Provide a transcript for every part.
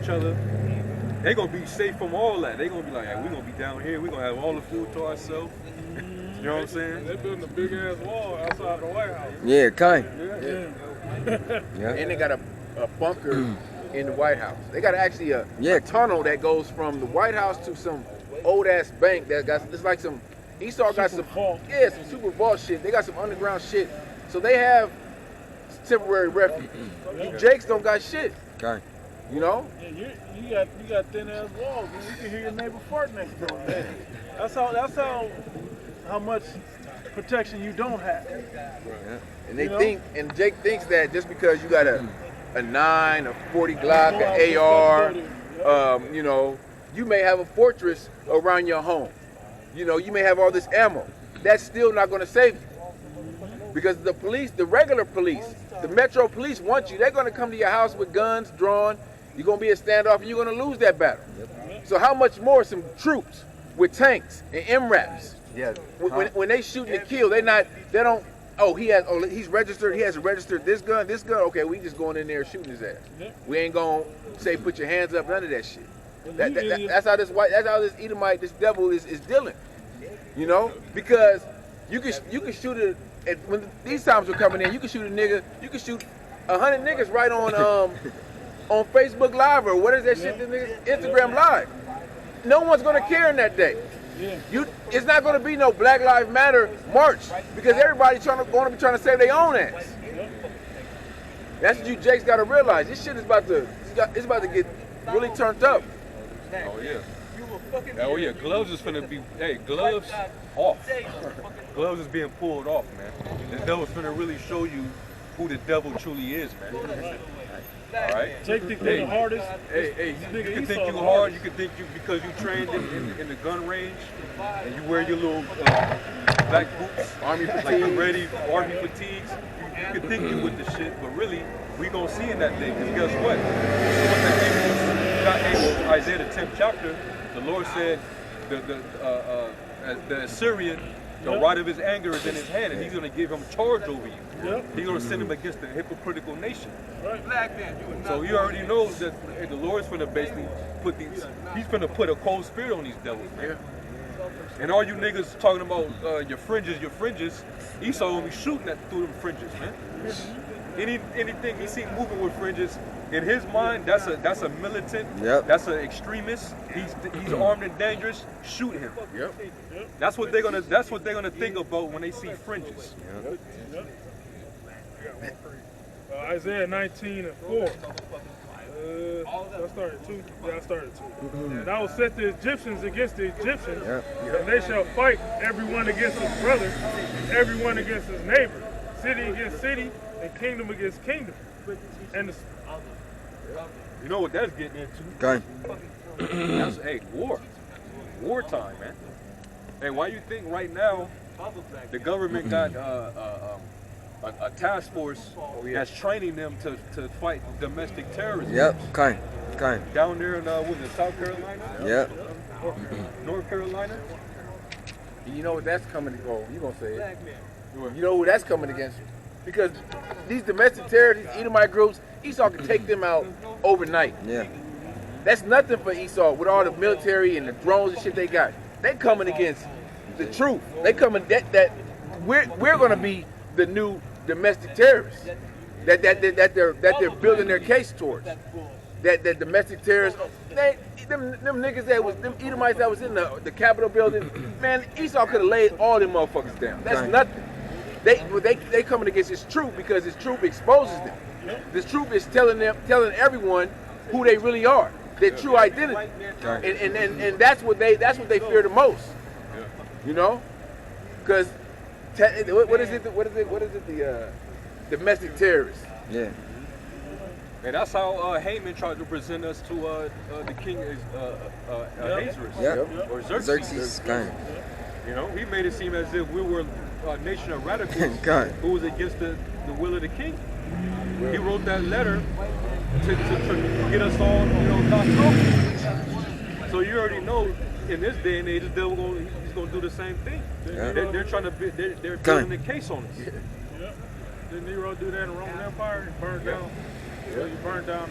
each other, they gonna be safe from all that. They gonna be like, hey, we gonna be down here. We gonna have all the food to ourselves. You know what I'm saying? They building a big ass wall outside the White House. Yeah, kind. Yeah. And they got a bunker in the White House. They got actually a tunnel that goes from the White House to some old ass bank that got, it's like some, Esau got some super vault shit. They got some underground shit. So they have temporary refuge. You Jakes don't got shit. Okay. You know? Yeah, you got thin ass walls, man. You can hear your neighbor fart next door. That's how much protection you don't have. Right. And they think, and Jake thinks that just because you got a 9, a 40 Glock, an AR, you know, you may have a fortress around your home. You know, you may have all this ammo. That's still not going to save you. Because the police, the regular police, the Metro police want you. They're going to come to your house with guns drawn. You're going to be a standoff and you're going to lose that battle. So how much more some troops with tanks and MRAPs? Yeah. When they shoot and kill, he's registered, he has registered this gun, okay, we just going in there shooting his ass. We ain't going to say put your hands up, none of that shit. That's how this Edomite, this devil is dealing. You know? Because you can shoot it. When these times are coming in, you can shoot a nigga. You can shoot 100 niggas right on Facebook Live or what is that shit? Instagram Live. No one's gonna care in that day. It's not gonna be no Black Lives Matter march because everybody's gonna be trying to save their own ass. That's what you Jakes gotta realize. This shit is about to get really turned up. Oh yeah. Oh yeah, gloves is finna be, gloves off. Gloves is being pulled off, man. The devil's finna really show you who the devil truly is, man. Alright? Jake think they the hardest. Hey, you can think you hard, you can think you, because you trained in the gun range, and you wear your little black boots, army fatigues, like you ready, army fatigues, you can think you with the shit, but really, we gonna see in that day, because guess what? Isaiah the 10th chapter, the Lord said the Assyrian, the rod of his anger is in his hand, and he's going to give him charge over you. He's going to send him against the hypocritical nation. So you already know that the Lord's going to basically he's going to put a cold spirit on these devils, man. And all you niggas talking about your fringes, Esau will be shooting through them fringes, man. Anything he see moving with fringes, in his mind, that's a militant, that's an extremist. He's armed and dangerous. Shoot him. That's what they're gonna think about when they see fringes. Isaiah 19:4. I started 2. Yeah, I started 2. And I will set the Egyptians against the Egyptians, and they shall fight everyone against his brother, everyone against his neighbor, city against city, and kingdom against kingdom. And you know what that's getting into? Okay. That's wartime, man. Hey, why you think right now the government got a task force that's training them to fight domestic terrorism? Okay. Down there in South Carolina? North Carolina? You know what that's coming? Oh, you gonna say it? You know who that's coming against? Because these domestic terrorists, these Edomite groups, Esau can take them out overnight. That's nothing for Esau with all the military and the drones and shit they got. They coming against the truth. They coming that we're gonna be the new domestic terrorists that they're building their case towards. That domestic terrorists, them niggas them Edomites that was in the Capitol building, man, Esau could have laid all them motherfuckers down. That's nothing. They coming against his truth because his truth exposes them. This truth is telling everyone who they really are, their true identity, and that's what they fear the most. You know, because what is it? The domestic terrorists. And that's how Haman tried to present us to the king Ahasuerus or Xerxes. You know, he made it seem as if we were a nation of radicals who was against the will of the king. He wrote that letter to get us all, knocked off. So you already know, in this day and age, he's gonna do the same thing. They're trying to they're building a case on us. Did Nero do that in the Roman Empire? Burned down So you burned down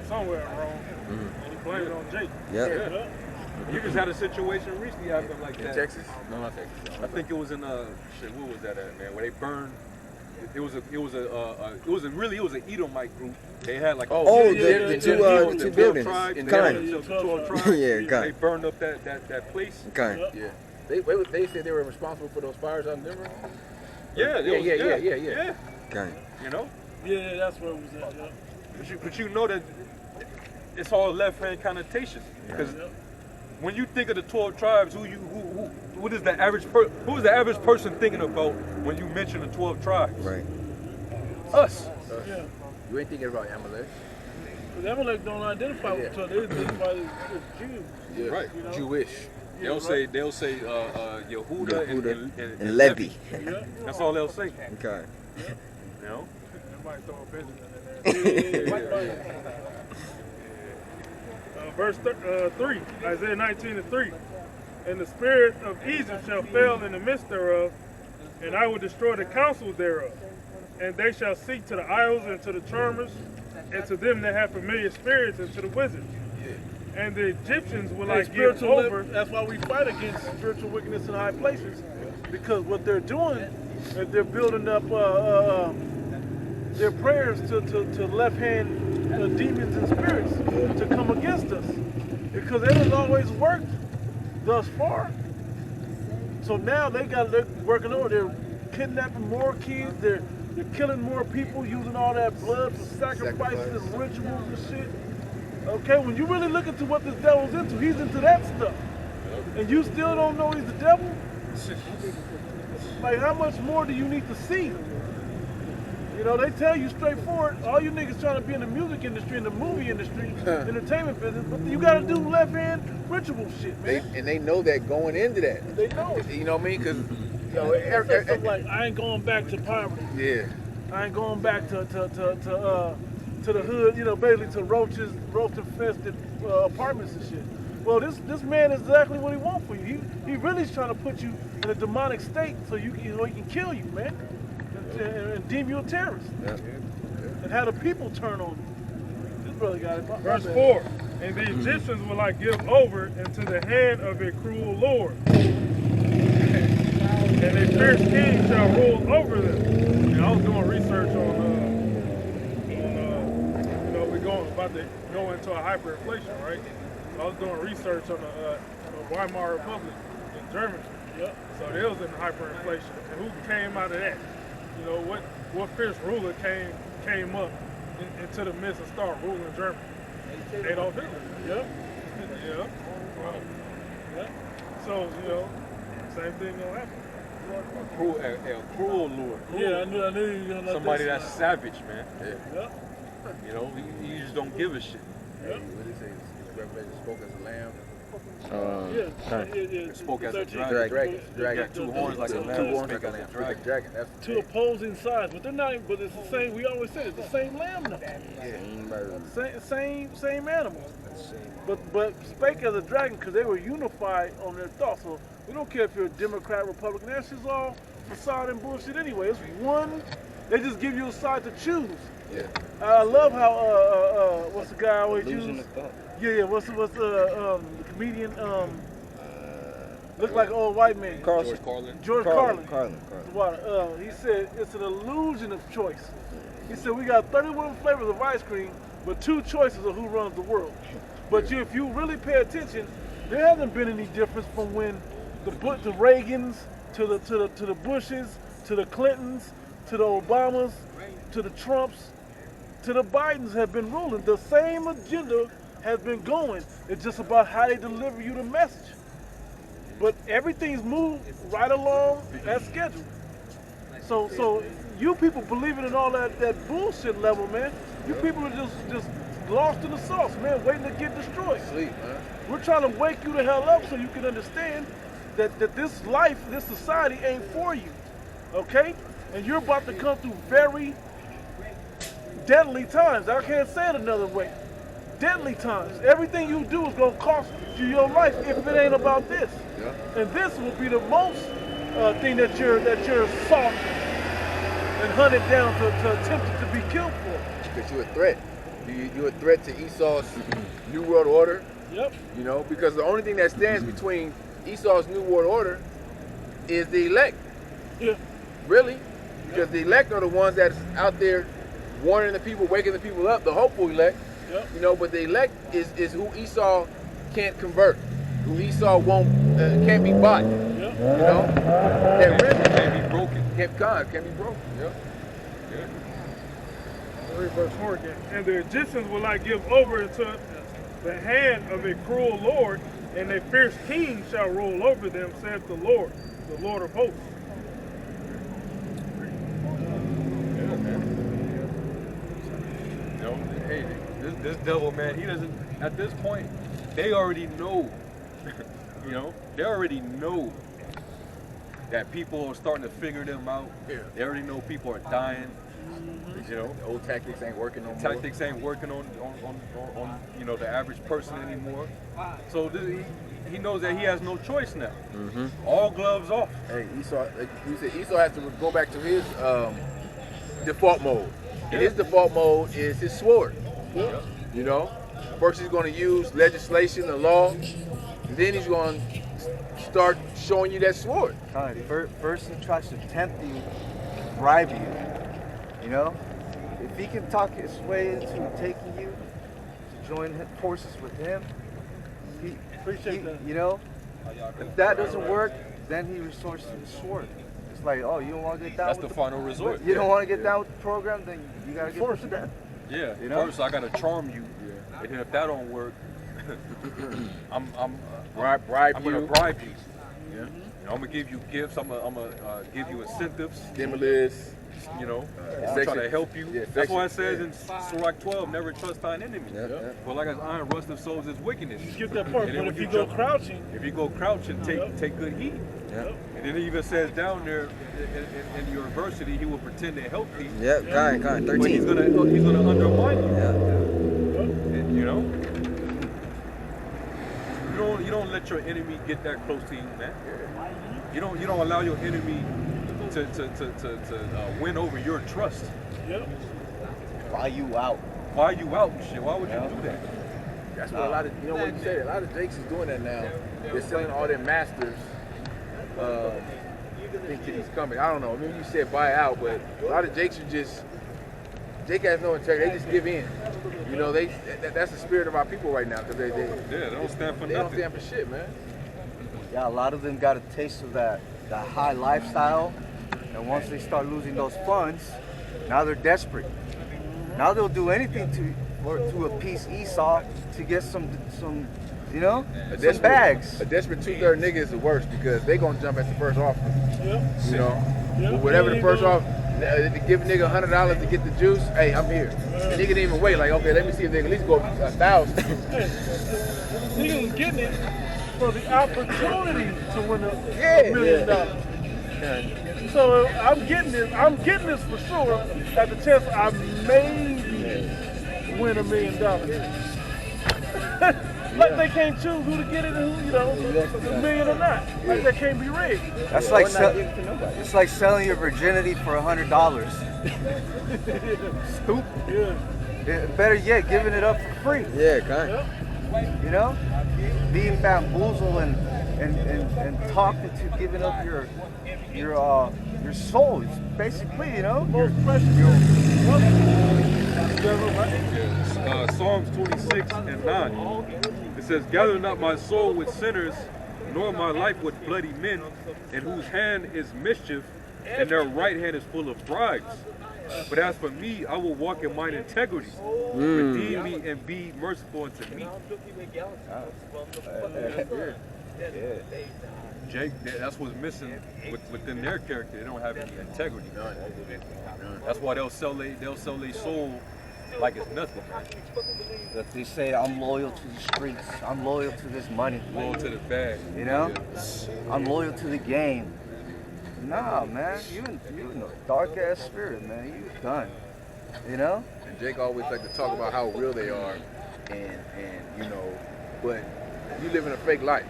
somewhere in Rome, and you blame it on Jake. Yeah. You just had a situation recently happen like that. In Texas? No, not Texas. I think it was in what was that at, man? Where they burned. It was an Edomite group. They had like the two buildings. They burned up that place. Yeah. They said they were responsible for those fires out in Denver. Yeah. Okay. You know. Yeah, that's where it was at. Yeah. But you know that it's all left-hand connotations because when you think of the 12 tribes, what is the average who is the average person thinking about when you mention the 12 tribes? Right. Us. Yeah. You ain't thinking about Amalek. Because Amalek don't identify with each other. They identify as Jews. Yeah. Right. You know? Jewish. They'll say Yehuda and Levi. Yeah. That's all they'll say. Okay. You know. They might throw a Benjamin in there. Verse 3, Isaiah 19:3. And the spirit of Egypt shall fail in the midst thereof, and I will destroy the counsel thereof. And they shall seek to the idols and to the charmers, and to them that have familiar spirits, and to the wizards. And the Egyptians will I give over. That's why we fight against spiritual wickedness in high places, because what they're doing is they're building up their prayers to left-hand demons and spirits to come against us, because it has always worked thus far. So now they're working over. They're kidnapping more kids. They're killing more people, using all that blood for sacrifices and rituals and shit. Okay, when you really look into what this devil's into, he's into that stuff. And you still don't know he's the devil? Like, how much more do you need to see? You know, they tell you straightforward, all you niggas trying to be in the music industry, in the movie industry, entertainment business, but you gotta do left-hand ritual shit, man. They know that going into that. They know it. You know what I mean? Because, Stuff like, I ain't going back to poverty. yeah. I ain't going back to the hood, you know, basically to roaches, roach-infested apartments and shit. Well, this man is exactly what he wants for you. He really is trying to put you in a demonic state so he can kill you, man, and deem you a terrorist, and have the people turn on you. This brother got it. Verse 4. And the Egyptians will I give over into the hand of a cruel lord, and a fierce king shall rule over them. And I was doing research on we're about to go into a hyperinflation, right? So I was doing research on the Weimar Republic in Germany. Yep. So they was in hyperinflation. And who came out of that? You know, what fierce ruler came up into the midst and started ruling Germany? Adolf Hitler. Yep. Yep. So, you know, same thing gonna happen. A cruel lord. Yeah, I knew you were gonna let Somebody this that's savage, man. Yep. You know, you just don't give a shit. Yep. What did he say? Revelation spoke as a lamb. Yeah. Spoke as a 13. dragon. Dragon. Got 2 horns like a lamb. 2 horns Speak like a as lamb. Dragon. That's Two opposing sides, but they're not. But it's the same. We always say it's the same lamb now. Same animal. But spake as a dragon because they were unified on their thoughts. So we don't care if you're a Democrat, Republican. That's just all facade and bullshit anyway. It's one. They just give you a side to choose. Yeah. I love how what's the guy I always use? Yeah. What's the comedian? Look like an old white man. George Carlin. George Carlin. He said it's an illusion of choice. He said we got 31 flavors of ice cream, but 2 choices of who runs the world. But if you really pay attention, there hasn't been any difference from when the Reagans to the Bushes, to the Clintons, to the Obamas, to the Trumps, to the Bidens have been ruling. The same agenda has been going. It's just about how they deliver you the message. But everything's moved right along as scheduled. So you people believing in all that bullshit level, man. You people are just lost in the sauce, man, waiting to get destroyed. sleep, man. We're trying to wake you the hell up so you can understand that this life, this society ain't for you, okay? And you're about to come through very deadly times. I can't say it another way. Deadly times. Everything you do is going to cost you your life if it ain't about this. Yeah. And this will be the most thing that you're sought and hunted down to attempted to be killed for. because you're a threat. You're a threat to Esau's New World Order. Yep. You know, because the only thing that stands between Esau's New World Order is the elect. Yeah. Really? Because the elect are the ones that's out there warning the people, waking the people up, the hopeful elect. Yep. You know, but the elect is who Esau can't convert, who Esau can't be bought. Yep. You know? That really Can't be broken. can't be broken. Yep. Verse 4 again. And the Egyptians will I give over into the hand of a cruel Lord, and a fierce king shall rule over them, saith the Lord of hosts. You know, hey, this devil, man, he doesn't, at this point, they already know, you know, they already know that people are starting to figure them out. Yeah. They already know people are dying. You know, The old tactics ain't working no more. tactics ain't working on you know, the average person anymore. So he knows that he has no choice now. All gloves off. Hey, Esau, like you said, Esau has to go back to his default mode. And his default mode is his sword. You know, first he's going to use legislation, the law, and then he's going to start showing you that sword. First he tries to tempt you, bribe you. You know, if he can talk his way into taking you to join forces with him, Appreciate that. you know, if that doesn't work, then he resorts to the sword. It's like, oh, you don't want to get down That's with the final resort. You don't want to get down with the program, then you got to get forced to death. Yeah. You know? First I gotta charm you, and then if that don't work, I'm Bribe gonna you, bribe you. Yeah. I'm gonna give you gifts. I'm gonna give you incentives. stimulus. You know, Section- try to help you. yeah, That's why it section- says in Sirach 12, never trust thine enemy. For like as iron rusteth souls is wickedness. Get that part. And then But when if you go jump- crouching, If you go crouching, take good heed. And then it even says down there in your adversity, he will pretend to help thee. Yep, kind, But he's 13. gonna undermine you. Yeah. And, you know, you don't let your enemy get that close to you, man. You don't allow your enemy to win over your trust. yep. Buy you out. Why you out and shit? Why would you do that? That's what a lot of, you know what you said, a lot of Jakes is doing that now. They're selling all their masters. Think that he's coming. I don't know. Maybe you said buy out, but a lot of Jakes are just, Jake has no integrity. They just give in. You know, that's the spirit of our people right now, because they don't stand for they don't nothing. stand for shit, man. Yeah, a lot of them got a taste of that high lifestyle, and once they start losing those funds, now they're desperate. Now they'll do anything to appease Esau to get some you know, some bags. A desperate 2/3 nigga is the worst, because they gonna jump at the first offer. Yep. You know, Yep. whatever the Yeah, first you know. offer. To give a nigga $100 to get the juice, hey, I'm here. The nigga didn't even wait. Like, okay, let me see if they can at least go 1,000. Niggas was getting it for the opportunity to win Yeah. $1 million. So I'm getting this for sure at the chance I maybe win $1 million. Like they can't choose who to get it and who, you know, $1 million or not. Like that can't be rigged. That's like it's like selling your virginity for $100. Stupid. Yeah. Better yet, giving it up for free. Yeah, kind. You know, being bamboozled and talked into giving up your soul. It's basically, you know, Most precious. Psalms 26 and 9. It says, gather not my soul with sinners, nor my life with bloody men, in whose hand is mischief, and their right hand is full of bribes. But as for me, I will walk in mine integrity. Redeem me and be merciful unto me. Jake, that's what's missing within their character. They don't have any integrity. That's why they'll sell their soul like it's nothing, man. that they say I'm loyal to the streets, I'm loyal to this money, Loyal to the bag. you know, I'm loyal to the game. Nah, man, you in a dark ass spirit, man. You done, you know. And Jake always like to talk about how real they are, and you know, but you live in a fake life.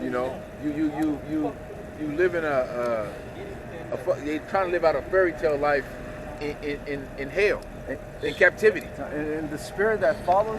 You know, you live in you're trying to live out a fairy tale life in hell. in captivity. And the spirit that follows